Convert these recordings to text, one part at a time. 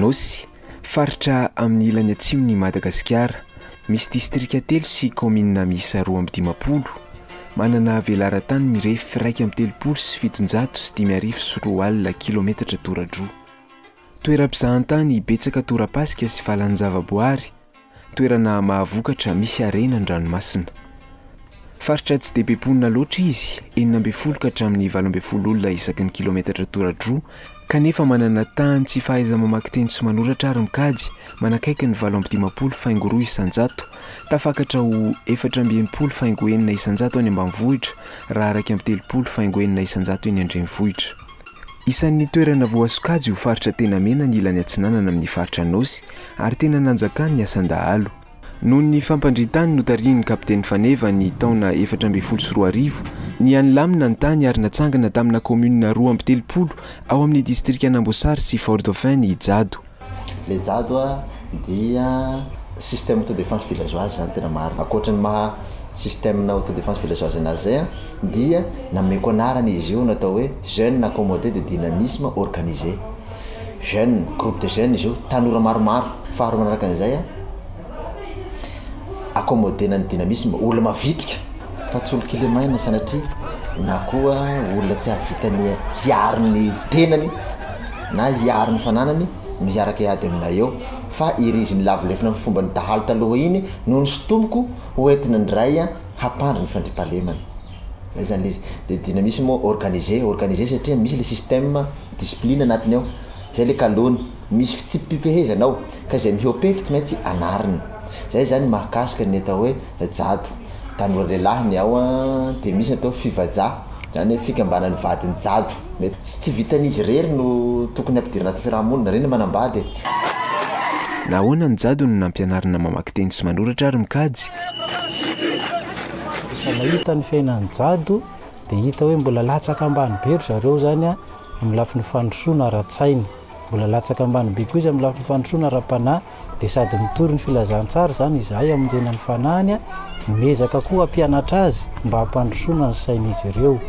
Nosy, faritra amin'ny ilany atsimony Madagasikara, misy distrika 3 sy commune miisa 220, manana velaran-tany mirefy 1,704 kilometatra tora-droa. Toeram-pizahan-tany betsaka tora-pasika sy valan-javaboary, toerana mahavokatra misy arenan-dranomasina. Faritra tsy dia be mponina loatra izy, 9 ka hatramin'ny 12 olona isaky ny kilometatra tora-droa, kanefa manana tany tsy fahaiza mamaky teny sy manoratra ary mikajy, manakaiky ny 750.2 isanjato, tafakatra ho 420.4 isanjato any ambanivohitra, raha araka amin'ny 30.4 isanjato eny andrenivohitra. Isan'ny toerana voasokajy ho faritra tena mena ny ilany atsinanana amin'ny faritra Nosy, ary tena nanjakany ny asandahalo. Noho ny fampandritany notariny kapiteny Faneva ny taona 2014, ny anlamina ny tany ary natsangana tamina commune 230 ao amin'ny distrika Namboasary sy Fort-Dauphin ny Jado. Le Jado dia système autodéfense villageoise zany tena marina. Ankoatran'ny maha système autodéfense villageoise anazy dia nameko anarana izy io natao hoe jeunes accommodés de dynamisme organisé. Jeunes, groupe de jeunes izy io, tanora maromaro. Faharoa manaraka an'izay accommodé na ny dynamisme, olona mavitrika fa tsy olo kilemaina sanatria na koa olona tsy havitany hiariny tenany na hiariny fananany miaraka hiady aminay eo, fa iriziny lavolefina amin'ny fomba ny dahalo taloha iny no ny sotomoko hoentina ndray hampandry ny fandriampahalemana. Zay zany izy. De dynamisme organisé satria misy le système discipline anatiny ao. Zay le kalony, misy fitsipipehezanao ka izay mihopefy tsy maintsy anariny. Zay zany mahakasika ny atao hoe Jado. Tanora lehilahy ny ao de misy atao fivajà, zany hoe fikambanan'ny vadiny Jado. Mety tsy vitan'izy rery no tokony ampidirana anaty fiarahamonina, reny manambady. Nahoana ny Jado no nampianarana mamaky teny sy manoratra ary mikajy? Mahita ny fiainan'ny Jado dia hita hoe mbola latsaka ambany be ry zareo zany amin'ny lafin'ny fandrosoana ara-tsainy. Mbola latsaka ambany be koa izy amin'ny lafin'ny fandrosoana ara-panahy, dia sady mitory ny filazantsara zany izahay amonjena ny fanahany, mezaka koa hampianatra azy mba hampandrosoana ny sain'izy ireo.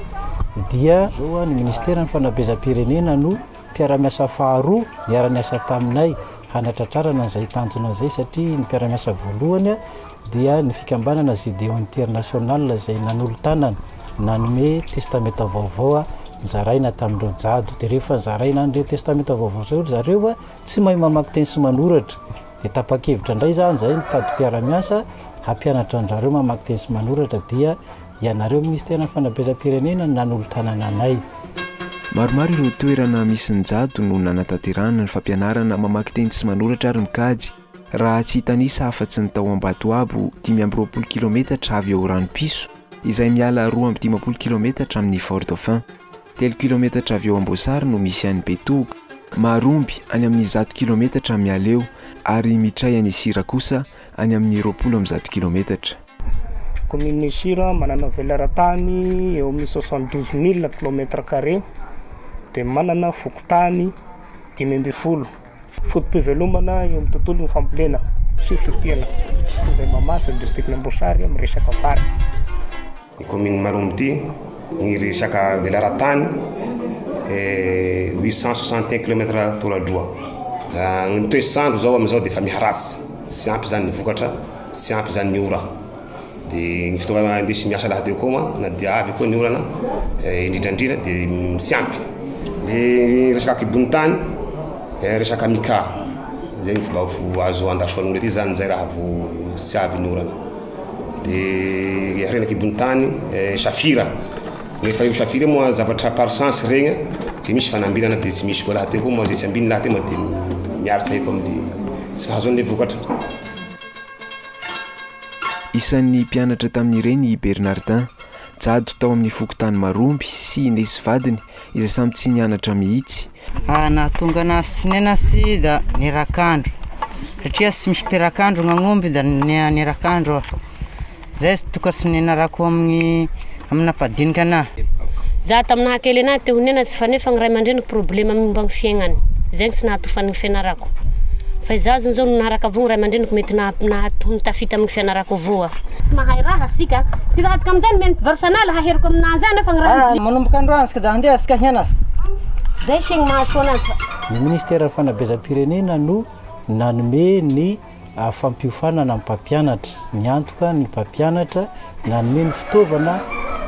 Dia zao ny ministera ny fanabezam-pirenena no mpiara-miasa faharoa niara-niasa taminay hanatratrarana izay tanjona izay, satria ny mpiara-miasa voalohany dia ny fikambanana Gédéon International izay nanolo tanana nanome testameta vaovao zaraina tamin'ireo Jado. Dia rehefa zaraina an'ireo testameta vaovao zao zareo tsy mahay mamaky teny sy manoratra, dia tapa-kevitra indray zany izay nitady mpiara-miasa hampianatra an'zareo mamaky teny sy manoratra, dia ianareo ministera fanabezam-pirenena nanolo tanana anay. Maromaro ireo toerana misy ny Jado no nanatanterahana ny fampianarana mamaky teny sy manoratra ary mikajy. Raha tsy hitanisa afa-tsy ny tao Ambatoabo 520 kilometatra avy eo Ranompiso, izay miala 250 kilometatra amin'ny Fort-Dauphin. 3 kilometatra avy eo Amboasary no misy an'ny Betoga, Maromby any amin'ny 100 kilometatra miala eo, ary Mitray any Sira kosa any amin'ny 20 kilometatra. Commune Sira manana velaran-tany eo amin'ny 72,000 km², dia manana fokotany 500. Fotom-pivelomana eo amin'ny tontolo ny fambolena sy fipiana. Izay mamasa ny district Namboasary amin'ny resaka vary. Ny commune Maromby ny resaka velaran-tany 861 km tora-droa. Ny toesandro zao amin'izao dia efa miharatsy, tsy ampy zany ny vokatra, tsy ampy zany ny ora. Dia ny fotoana indesy miasa lahateo koa na dia avy koa ny orana indrindrandrindra dia tsy ampy. Dia resaka kibon-tany, resaka mika, zay ny fomba azo andasoan'olo ety zany zay raha vo tsy avy ny orana. Dia rena kibon-tany safira, rehefa io safira moa zavatra par sens regny dia misy fanambinana dia tsy misy koa lahateo koa moa zay tsy ambiny lahateo dia miaritsy haiko amin'ny tsy fahazoan'le vokatra. Isan'ny mpianatra tamin'ireny Bernardin, Jado tao amin'ny fokotany Maromby sy Nesy vadiny izay samy tsy nianatra mihitsy. Nahatonga anazy sy nenasy da nirakandro, satria tsy misy mpirakandro gn'agnomby da nirakandro. Zay sy toka sy ninarako amin'ampadinika anahy. Za taminaha kely anahy teo nena sy fanefa ny ray aman-dreniko problema momba ny fiaignany, zay sy nahatofan'ny fianarako. Fa izazo zao naharaka avao ny ray aman-dreniko mety nahatafita amin'ny fianarako avao. Sy mahay raha sika, tivatka amin'izany mety varsana haheriko aminazy nefa ny raha. Manomboka androany sika da handeha sika hianasa. Zay signy mahasoa anazy. ny ministera ny fanabezam-pirenena no nanome ny fampiofanana amin'ny mpampianatra, ny antoka ny mpampianatra nanome ny fitaovana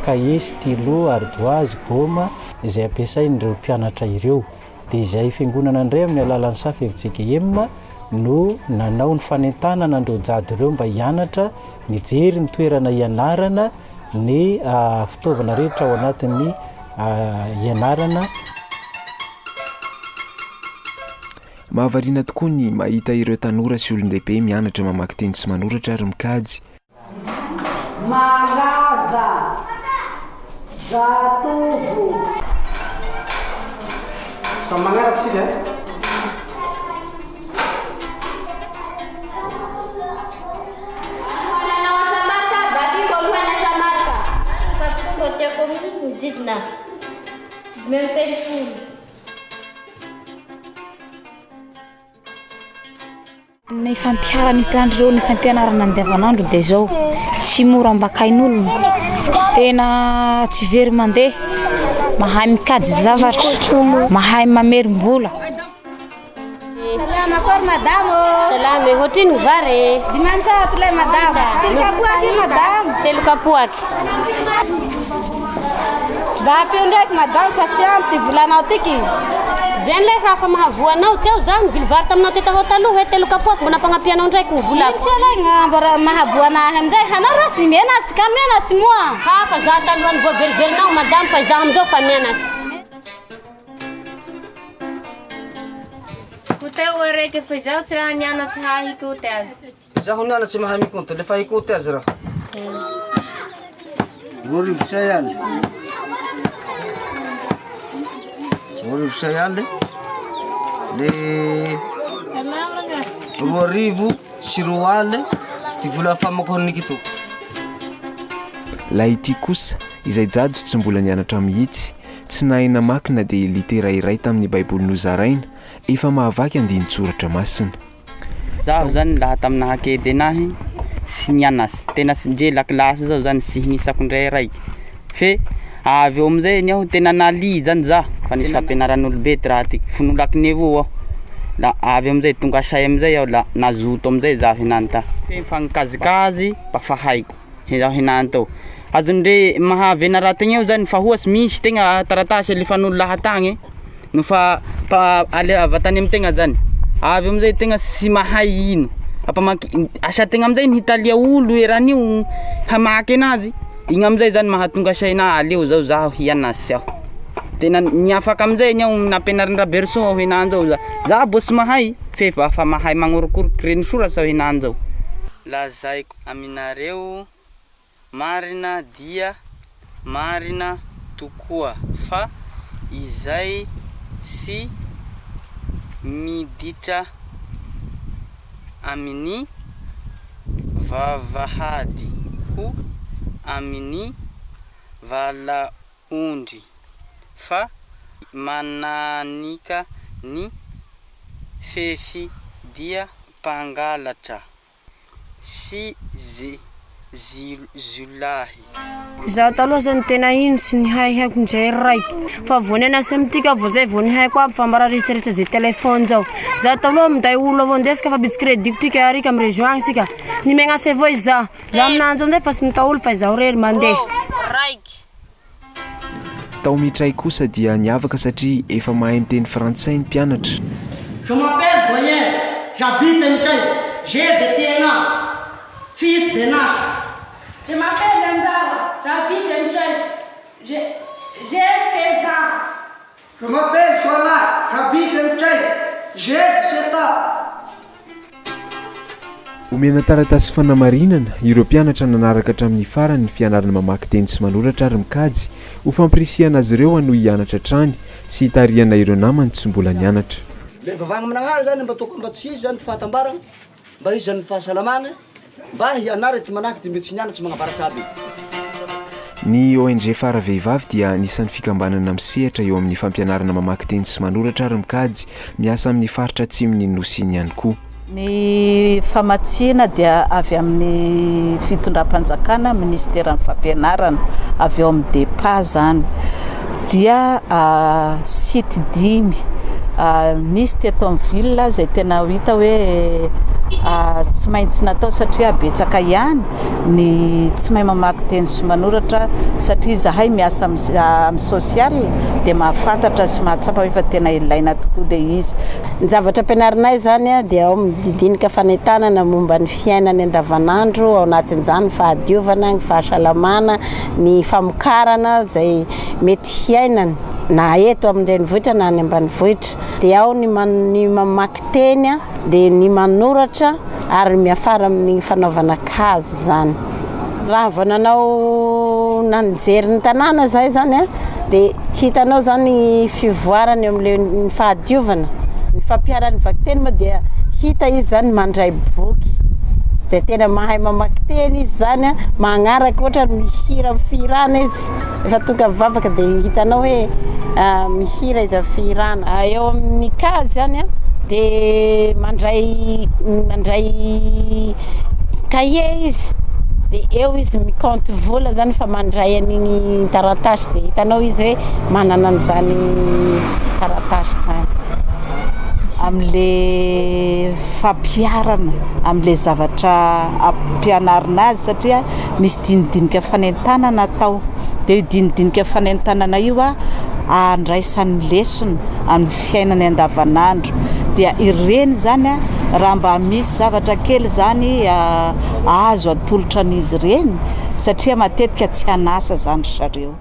cahier, stylo, ardoise, goma izay ampiasain'ireo mpianatra ireo. Dia izay fiangonana indray amin'ny alalan'ny SAFEJGM no nanao ny fanentanana andreo jado ireo mba hianatra, mijery ny toerana ianarana, ny fitaovana rehetra ao anatin'ny ianarana. Mahavariana tokoa ny mahita ireo tanora sy olon-dehibe mianatra mamaky teny sy manoratra ary mikajy. Malaza Zatovo Samangarak sila. Ny fampiarana mpianatra ny fampianarana andavanandro dia zao tsy mora ambakain'olona, tena tsy very mandeha, mahay mikajy zavatra, mahay mamerim-bola. Salama kory madamo. Salama, hotriny ny vary. Dimanjato lay madamo. Telo kapoaky madamo. Telo kapoaky. Bapio ndraiky madamo fa sianty volanao tiky. Zay lay hafa mahavoanao teo zany vily vary taminao teto ho taloha telo kapoaky mbo nampagnapianao ndraiky ny volako. Tsy lay ngambara mahavoanahy amizay hanarô sy mianasy ka mianasy moa. Hafa za taloha ny voaveriverinao madamo fa za amizao fa mianasy. Kuteu araiky fa zao tsy raha nianatsy hahikoty azy. Zaho nianatsy mahay mikoty le fa hikoty azy raha. Roarivo say aly. Roarivo say aly. Le roarivo sy roa aly ty vola famakohon'ny kito. Laha ity kosa izay jado tsy mbola nianatra mihitsy, tsy nahay namaky na dia litera iray tamin'ny baiboly nozaraina, efa mahavaky andin-tsoratra masina. Zaho zany laha tamina hakedy anahy sy nianasy, tena sy ndre lakilasy zao zany sy misako ndray raiky. Fe avy eo amizay ny aho tena nali zany zaho, fa nisy fampianaran'olo ty raha ty fonolaky avao aho. La avy amizay tonga say amizay aho la nazoto amizay zaho hinany ta. Fe mifankazikazy mba fa haiko zaho hinany tao. Azondre mahavenaratagna eo zany fa hoasy misy tegna taratasy alefan'olo lahatagny no fa avatany amtegna zany. Avy amizay tegna sy mahay ino. Asa tegna amizay nihitalia olo eran'io hamaky anazy. Igny amizay zany mahatonga saina aleo zao zaho hianasy aho. Tena niafaka amizay ny aho nampianarin ra berceau aho hinany zao za bo sy mahay fe fa mahay magnorokoroky reny soratra aho hinany zao. Lazaiko aminareo marina dia marina tokoa fa izay sy miditra amin'ny vavahady ho amin'ny valaondry fa mananika ny fefy dia pangalatra sy zulahy. Zaho taloha zany tena ino sy nihaiko ndray raiky fa voanianasy amitika vo zay vo nihaiko aby fa mbara rehetrarehetra zay telefony zao. Zaho taloha minday olo avao ndesika fa bitsy crédit tika arika amin'ny région agny sika nimegnasy avao izaho aminanjy amizay fa sy mitaolo fa izaho rery mandeha raiky. Tao mitray kosa dia niavaka satria efa mahay miteny frantsay ny mpianatra. Je m'appelle Boyen, j'habite Mtray, j'ai 21 ans, fils de Nash. Je m'appelle Lanzara, j'habite Mtray, j'ai 16 ans. Je m'appelle Soala, j'habite Mtray, j'ai 17 ans. Omena taratasy fanamarinana ireo mpianatra nanaraka hatramin'ny farany ny fianarana mamaky teny sy manoratra ary mikajy ho fampirisihana azy ireo hanohy hianatra trany sy hitariana ireo namany tsy mbola nianatra. Le vavagna managnara zany mba tokony mba tsy izy zany fahatambarana mba izy zany fahasalamagna mba hianara ty manaky ty mbe tsy nianatsy magnavaratsy aby. Ny ONG Fara Vehivavy dia anisan'ny fikambanana misehatra eo amin'ny fampianarana mamaky teny sy manoratra ary mikajy miasa amin'ny faritra atsimony Nosy ihany koa. Ny famatsiana dia avy amin'ny fitondram-panjakana ministeran'ny fampianarana avy eo amin'ny DEPA zany dia site 10 nisy ty atao amin'ny ville zay tena hita hoe tsy maintsy natao satria betsaka ihany ny tsy mahay mamaky teny sy manoratra satria zahay miasa amin'ny social dia mahafantatra sy mahatsapa efa tena ilaina tokoa le izy. Ny zavatra ampianarinay zany dia ao mididinika fanentanana momba ny fiainany andavanandro, ao anatin'izany ny fahadiovana, ny fahasalamana, ny famokarana zay mety hiainany na eto amin'ny renivohitra na any ambanivohitra. Dia ao ny mamaky teny dia ny manoratra ary miafara amin'ny fanaovana kazy zany. Raha vao nanao nanjery ny tanàna zay zany dia hitanao zany ny fivoarany amin'ny fahadiovana, ny fampiaran'ny vakiteny moa dia hita izy zany mandray boky dia tena mahay mamaky teny izy zany magnaraka ohatra mihira firana izy efa tonga mivavaka dia hitanao hoe mihira izy amin'ny firana. Eo amin'ny kazy zany dia mandray cahier izy dia eo izy mikanto vola zany fa mandray an'igny taratasy dia hitanao izy hoe manana an'izany taratasy zany. Amin'le fampiarana amin'le zavatra ampianarina azy satria misy dinidinika fanentanana atao dia io dinidinika fanentanana io andraisan'ny lesona amin'ny fiainany andavanandro dia ireny zany raha mba misy zavatra kely zany azo atolotra an'izy ireny satria matetika tsy hanasa zany zareo.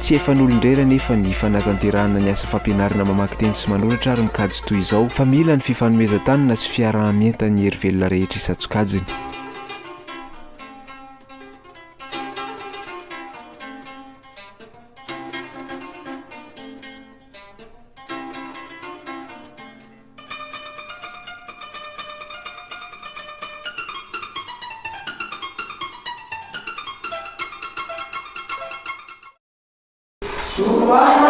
Tsy efan'olon-drera nefa ny fanatanterahana ny asa fampianarana mamaky teny sy manoratra ary mikajy toy izao fa mila ny fifanomezan-tanana sy fiarahamientan'ny hery velona rehetra isan-tsokajiny. Surah